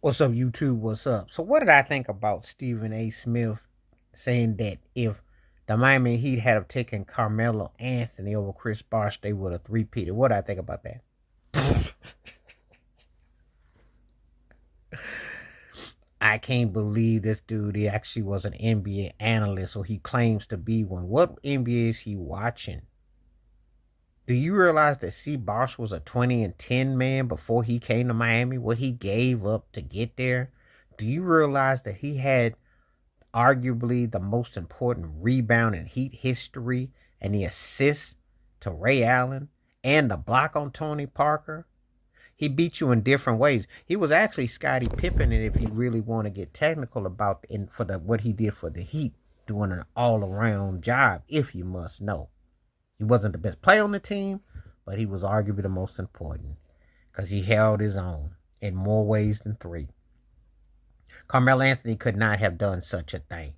What's up, YouTube? What's up? So, what did I think about Stephen A. Smith saying that if the Miami Heat had have taken Carmelo Anthony over Chris Bosh, they would have three-peated? What did I think about that? I can't believe this dude. He actually was an NBA analyst, or he claims to be one. What NBA is he watching? Do you realize that C. Bosh was a 20-10 man before he came to Miami? What he gave up to get there? Do you realize that he had arguably the most important rebound in Heat history, and the assist to Ray Allen, and the block on Tony Parker? He beat you in different ways. He was actually Scottie Pippen, and if you really want to get technical about what he did for the Heat, doing an all-around job, if you must know. He wasn't the best player on the team, but he was arguably the most important because he held his own in more ways than three. Carmelo Anthony could not have done such a thing.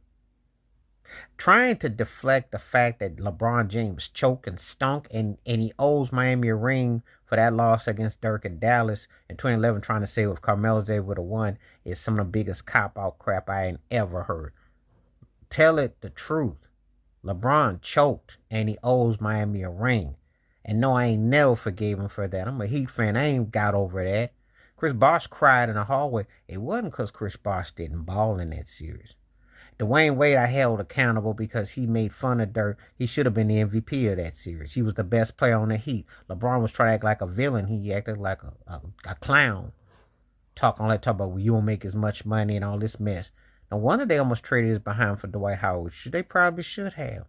Trying to deflect the fact that LeBron James choked and stunk, and he owes Miami a ring for that loss against Dirk in Dallas in 2011, trying to say if Carmelo's able to win, is some of the biggest cop-out crap I ain't ever heard. Tell it the truth. LeBron choked, and he owes Miami a ring. And no, I ain't never forgave him for that. I'm a Heat fan. I ain't got over that. Chris Bosh cried in the hallway. It wasn't because Chris Bosh didn't ball in that series. Dwayne Wade I held accountable because he made fun of Dirk. He should have been the MVP of that series. He was the best player on the Heat. LeBron was trying to act like a villain. He acted like a clown. Talk about, well, you don't make as much money and all this mess. No wonder they almost traded his behind for Dwight Howard. They probably should have.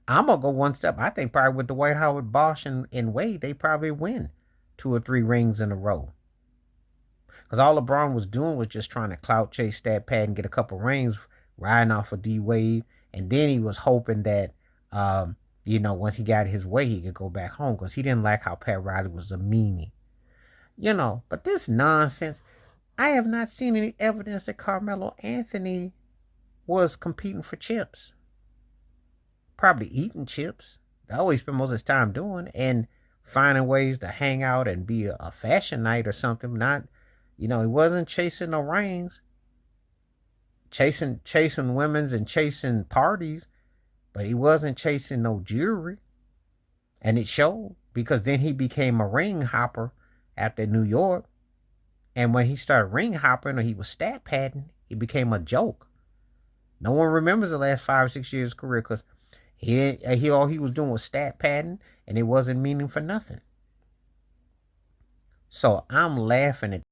I'm going to go one step. I think probably with Dwight Howard, Bosh, and Wade, they probably win 2 or 3 rings in a row. Because all LeBron was doing was just trying to clout chase, stat pad, and get a couple rings, riding off of D Wade. And then he was hoping that, once he got his way, he could go back home. Because he didn't like how Pat Riley was a meanie. But this nonsense, I have not seen any evidence that Carmelo Anthony was competing for chips. Probably eating chips. That's all he spent most of his time doing. And finding ways to hang out and be a fashion night or something. Not, he wasn't chasing no rings. Chasing women's and chasing parties. But he wasn't chasing no jewelry. And it showed. Because then he became a ring hopper after New York. And when he started ring hopping or he was stat padding, he became a joke. No one remembers the last 5 or 6 years of his career because all he was doing was stat padding, and it wasn't meaning for nothing. So I'm laughing at